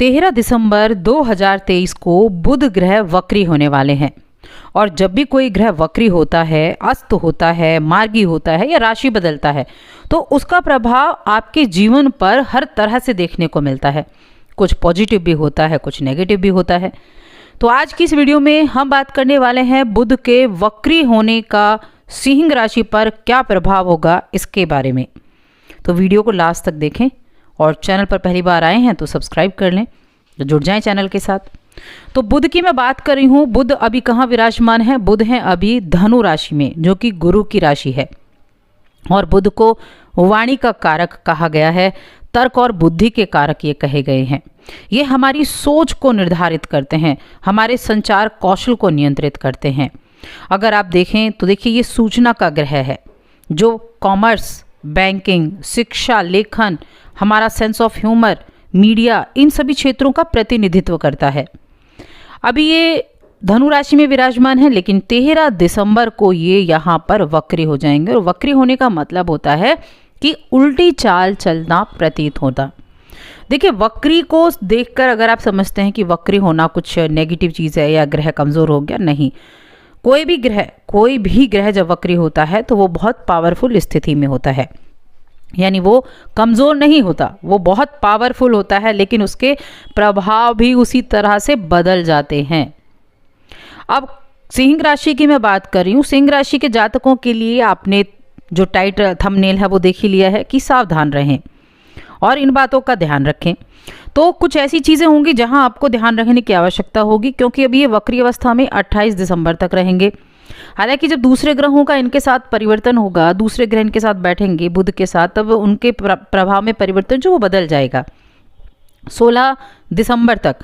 13 दिसंबर 2023 को बुध ग्रह वक्री होने वाले हैं। और जब भी कोई ग्रह वक्री होता है, अस्त होता है, मार्गी होता है या राशि बदलता है, तो उसका प्रभाव आपके जीवन पर हर तरह से देखने को मिलता है। कुछ पॉजिटिव भी होता है, कुछ नेगेटिव भी होता है। तो आज की इस वीडियो में हम बात करने वाले हैं बुध के वक्री होने का सिंह राशि पर क्या प्रभाव होगा, इसके बारे में। तो वीडियो को लास्ट तक देखें और चैनल पर पहली बार आए हैं तो सब्सक्राइब कर लें, तो जुड़ जाएं चैनल के साथ। तो बुध की मैं बात कर रही हूँ। बुध अभी कहाँ विराजमान है? बुध है अभी धनु राशि में, जो कि गुरु की राशि है। और बुध को वाणी का कारक कहा गया है, तर्क और बुद्धि के कारक ये कहे गए हैं। ये हमारी सोच को निर्धारित करते हैं, हमारे संचार कौशल को नियंत्रित करते हैं। अगर आप देखें तो देखिए, ये सूचना का ग्रह है जो कॉमर्स, बैंकिंग, शिक्षा, लेखन, हमारा सेंस ऑफ ह्यूमर, मीडिया, इन सभी क्षेत्रों का प्रतिनिधित्व करता है। अभी ये धनु राशि में विराजमान है, लेकिन 13 दिसंबर को ये यहाँ पर वक्री हो जाएंगे। और वक्री होने का मतलब होता है कि उल्टी चाल चलना प्रतीत होता। देखिए, वक्री को देखकर अगर आप समझते हैं कि वक्री होना कुछ नेगेटिव चीज़ है या ग्रह कमज़ोर हो गया, नहीं। कोई भी ग्रह जब वक्री होता है तो वो बहुत पावरफुल स्थिति में होता है, यानी वो कमज़ोर नहीं होता, वो बहुत पावरफुल होता है, लेकिन उसके प्रभाव भी उसी तरह से बदल जाते हैं। अब सिंह राशि की मैं बात कर रही हूँ। सिंह राशि के जातकों के लिए आपने जो टाइटल थंबनेल है वो देख ही लिया है कि सावधान रहें और इन बातों का ध्यान रखें। तो कुछ ऐसी चीज़ें होंगी जहां आपको ध्यान रखने की आवश्यकता होगी, क्योंकि अभी ये वक्री अवस्था में 28 दिसंबर तक रहेंगे। हालांकि जब दूसरे ग्रहों का इनके साथ परिवर्तन होगा, दूसरे ग्रह इनके साथ बैठेंगे बुध के साथ, तब उनके प्रभाव में परिवर्तन जो वो बदल जाएगा। 16 दिसंबर तक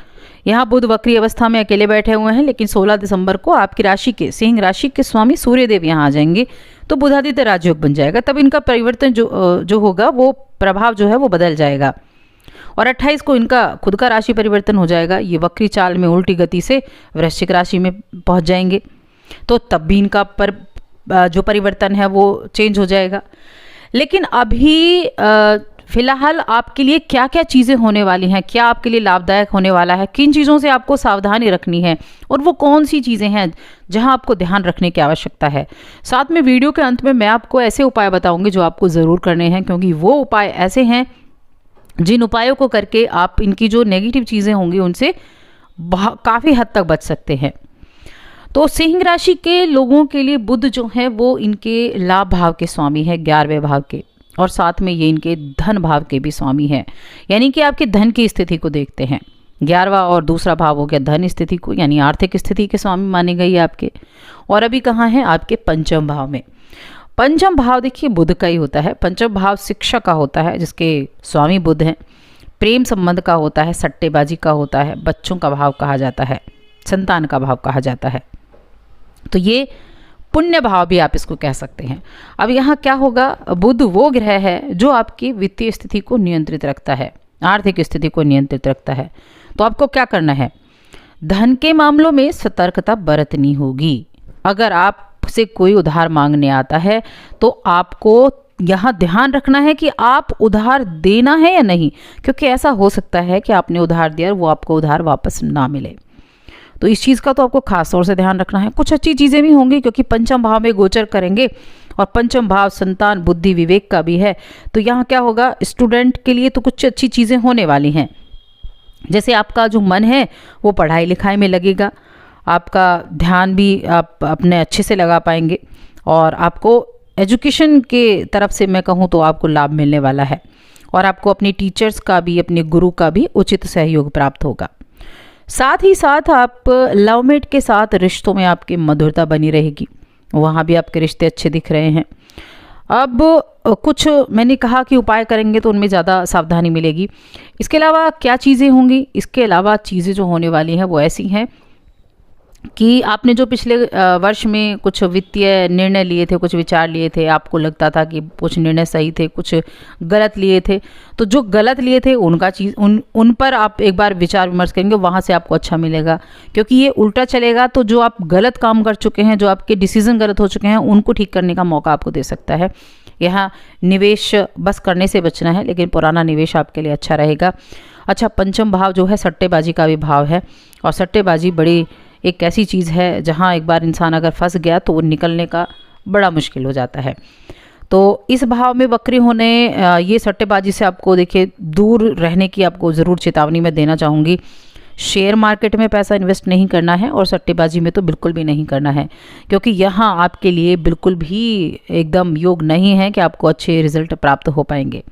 यहाँ बुध वक्री अवस्था में अकेले बैठे हुए हैं, लेकिन 16 दिसंबर को आपकी राशि के, सिंह राशि के स्वामी सूर्यदेव यहाँ आ जाएंगे, तो बुधादित्य राजयोग बन जाएगा। तब इनका परिवर्तन जो होगा, वो प्रभाव जो है वो बदल जाएगा। और 28 को इनका खुद का राशि परिवर्तन हो जाएगा। ये वक्री चाल में उल्टी गति से वृश्चिक राशि में पहुंच जाएंगे, तो तब भी इनका जो परिवर्तन है वो चेंज हो जाएगा। लेकिन अभी फिलहाल आपके लिए क्या क्या चीज़ें होने वाली हैं, क्या आपके लिए लाभदायक होने वाला है, किन चीज़ों से आपको सावधानी रखनी है और वो कौन सी चीज़ें हैं जहां आपको ध्यान रखने की आवश्यकता है। साथ में वीडियो के अंत में मैं आपको ऐसे उपाय बताऊंगी जो आपको ज़रूर करने हैं, क्योंकि वो उपाय ऐसे हैं जिन उपायों को करके आप इनकी जो नेगेटिव चीज़ें होंगी उनसे काफ़ी हद तक बच सकते हैं। तो सिंह राशि के लोगों के लिए बुध जो है वो इनके लाभ भाव के स्वामी है, 11वें भाव के, और साथ में ये इनके धन भाव के भी स्वामी हैं, यानी कि आपके धन की स्थिति को देखते हैं। 11वां और दूसरा भाव हो गया धन स्थिति को, यानी आर्थिक स्थिति के स्वामी माने गए आपके। और अभी कहाँ हैं? आपके पंचम भाव में। पंचम भाव देखिए बुध का ही होता है। पंचम भाव शिक्षा का होता है, जिसके स्वामी बुध हैं। प्रेम संबंध का होता है, सट्टेबाजी का होता है, बच्चों का भाव कहा जाता है, संतान का भाव कहा जाता है। तो ये पुण्य भाव भी आप इसको कह सकते हैं। अब यहाँ क्या होगा? बुध वो ग्रह है जो आपकी वित्तीय स्थिति को नियंत्रित रखता है, आर्थिक स्थिति को नियंत्रित रखता है। तो आपको क्या करना है? धन के मामलों में सतर्कता बरतनी होगी। अगर आपसे कोई उधार मांगने आता है तो आपको यहाँ ध्यान रखना है कि आप उधार देना है या नहीं, क्योंकि ऐसा हो सकता है कि आपने उधार दिया और वो आपको उधार वापस ना मिले। तो इस चीज़ का तो आपको खास तौर से ध्यान रखना है। कुछ अच्छी चीज़ें भी होंगी, क्योंकि पंचम भाव में गोचर करेंगे और पंचम भाव संतान, बुद्धि, विवेक का भी है। तो यहाँ क्या होगा? स्टूडेंट के लिए तो कुछ अच्छी चीज़ें होने वाली हैं। जैसे आपका जो मन है वो पढ़ाई लिखाई में लगेगा, आपका ध्यान भी आप अपने अच्छे से लगा पाएंगे, और आपको एजुकेशन के तरफ से मैं कहूँ तो आपको लाभ मिलने वाला है। और आपको अपने टीचर्स का भी, अपने गुरु का भी उचित सहयोग प्राप्त होगा। साथ ही साथ आप लवमेट के साथ रिश्तों में आपकी मधुरता बनी रहेगी, वहाँ भी आपके रिश्ते अच्छे दिख रहे हैं। अब कुछ मैंने कहा कि उपाय करेंगे तो उनमें ज़्यादा सावधानी मिलेगी। इसके अलावा क्या चीज़ें होंगी? इसके अलावा चीज़ें जो होने वाली हैं वो ऐसी हैं कि आपने जो पिछले वर्ष में कुछ वित्तीय निर्णय लिए थे, कुछ विचार लिए थे, आपको लगता था कि कुछ निर्णय सही थे, कुछ गलत लिए थे, तो जो गलत लिए थे उन पर आप एक बार विचार विमर्श करेंगे, वहाँ से आपको अच्छा मिलेगा। क्योंकि ये उल्टा चलेगा तो जो आप गलत काम कर चुके हैं, जो आपके डिसीजन गलत हो चुके हैं, उनको ठीक करने का मौका आपको दे सकता है। यहाँ निवेश बस करने से बचना है, लेकिन पुराना निवेश आपके लिए अच्छा रहेगा। अच्छा, पंचम भाव जो है सट्टेबाजी का भी भाव है, और सट्टेबाजी बड़ी एक ऐसी चीज़ है जहाँ एक बार इंसान अगर फंस गया तो वो निकलने का बड़ा मुश्किल हो जाता है। तो इस भाव में वक्री होने ये सट्टेबाजी से आपको देखिए दूर रहने की आपको ज़रूर चेतावनी मैं देना चाहूँगी। शेयर मार्केट में पैसा इन्वेस्ट नहीं करना है और सट्टेबाजी में तो बिल्कुल भी नहीं करना है, क्योंकि यहाँ आपके लिए बिल्कुल भी एकदम योग नहीं है कि आपको अच्छे रिजल्ट प्राप्त हो पाएंगे।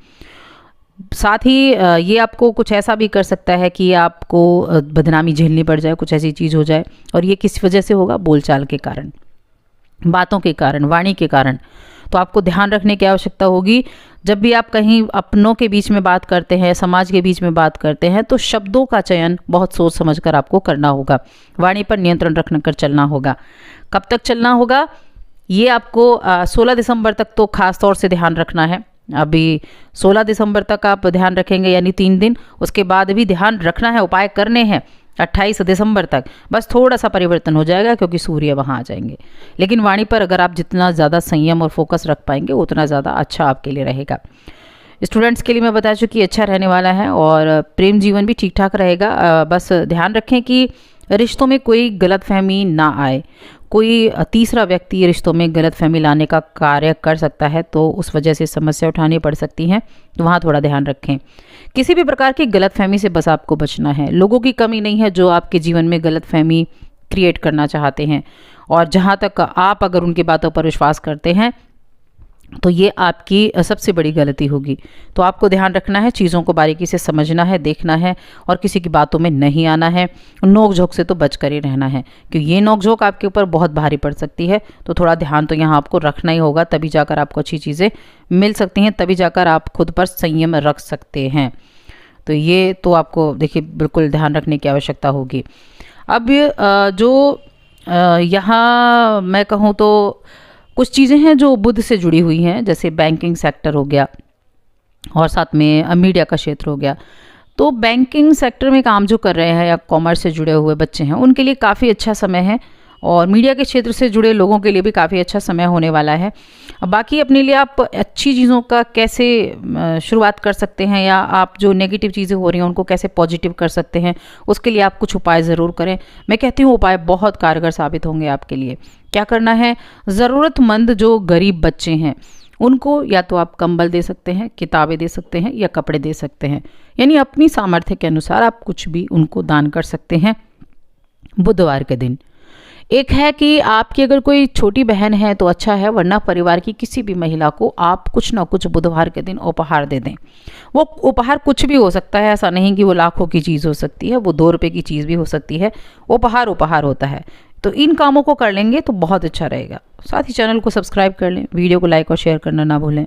साथ ही ये आपको कुछ ऐसा भी कर सकता है कि आपको बदनामी झेलनी पड़ जाए, कुछ ऐसी चीज़ हो जाए, और ये किस वजह से होगा? बोलचाल के कारण, बातों के कारण, वाणी के कारण। तो आपको ध्यान रखने की आवश्यकता होगी। जब भी आप कहीं अपनों के बीच में बात करते हैं, समाज के बीच में बात करते हैं, तो शब्दों का चयन बहुत सोच समझकर आपको करना होगा। वाणी पर नियंत्रण रखकर चलना होगा। कब तक चलना होगा? ये आपको 16 दिसंबर तक तो खास तौर से ध्यान रखना है। अभी 16 दिसंबर तक आप ध्यान रखेंगे, यानी 3 दिन। उसके बाद भी ध्यान रखना है, उपाय करने हैं 28 दिसंबर तक। बस थोड़ा सा परिवर्तन हो जाएगा क्योंकि सूर्य वहाँ आ जाएंगे। लेकिन वाणी पर अगर आप जितना ज़्यादा संयम और फोकस रख पाएंगे उतना ज़्यादा अच्छा आपके लिए रहेगा। स्टूडेंट्स के लिए मैं बता चुकी, अच्छा रहने वाला है और प्रेम जीवन भी ठीक ठाक रहेगा। बस ध्यान रखें कि रिश्तों में कोई गलतफहमी ना आए। कोई तीसरा व्यक्ति रिश्तों में गलतफहमी लाने का कार्य कर सकता है, तो उस वजह से समस्या उठानी पड़ सकती हैं, तो वहाँ थोड़ा ध्यान रखें। किसी भी प्रकार की गलतफहमी से बस आपको बचना है। लोगों की कमी नहीं है जो आपके जीवन में गलतफहमी क्रिएट करना चाहते हैं, और जहाँ तक आप अगर उनकी बातों पर विश्वास करते हैं तो ये आपकी सबसे बड़ी गलती होगी। तो आपको ध्यान रखना है, चीज़ों को बारीकी से समझना है, देखना है, और किसी की बातों में नहीं आना है। नोक झोंक से तो बच कर ही रहना है, क्योंकि ये नोक झोंक आपके ऊपर बहुत भारी पड़ सकती है। तो थोड़ा ध्यान तो यहाँ आपको रखना ही होगा, तभी जाकर आपको अच्छी चीज़ें मिल सकती हैं, तभी जाकर आप खुद पर संयम रख सकते हैं। तो ये तो आपको देखिए बिल्कुल ध्यान रखने की आवश्यकता होगी। अब जो यहाँ मैं कहूँ तो कुछ चीज़ें हैं जो बुध से जुड़ी हुई हैं, जैसे बैंकिंग सेक्टर हो गया और साथ में मीडिया का क्षेत्र हो गया। तो बैंकिंग सेक्टर में काम जो कर रहे हैं या कॉमर्स से जुड़े हुए बच्चे हैं, उनके लिए काफ़ी अच्छा समय है, और मीडिया के क्षेत्र से जुड़े लोगों के लिए भी काफ़ी अच्छा समय होने वाला है। बाकी अपने लिए आप अच्छी चीज़ों का कैसे शुरुआत कर सकते हैं, या आप जो नेगेटिव चीज़ें हो रही हैं उनको कैसे पॉजिटिव कर सकते हैं, उसके लिए आप कुछ उपाय ज़रूर करें। मैं कहती हूँ उपाय बहुत कारगर साबित होंगे आपके लिए। क्या करना है? ज़रूरतमंद जो गरीब बच्चे हैं उनको या तो आप कंबल दे सकते हैं, किताबें दे सकते हैं, या कपड़े दे सकते हैं, यानी अपनी सामर्थ्य के अनुसार आप कुछ भी उनको दान कर सकते हैं बुधवार के दिन। एक है कि आपकी अगर कोई छोटी बहन है तो अच्छा है, वरना परिवार की किसी भी महिला को आप कुछ ना कुछ बुधवार के दिन उपहार दे दें। वो उपहार कुछ भी हो सकता है, ऐसा नहीं कि वो लाखों की चीज़ हो सकती है, वो 2 रुपये की चीज़ भी हो सकती है। उपहार उपहार होता है। तो इन कामों को कर लेंगे तो बहुत अच्छा रहेगा। साथ ही चैनल को सब्सक्राइब कर लें, वीडियो को लाइक और शेयर करना ना भूलें।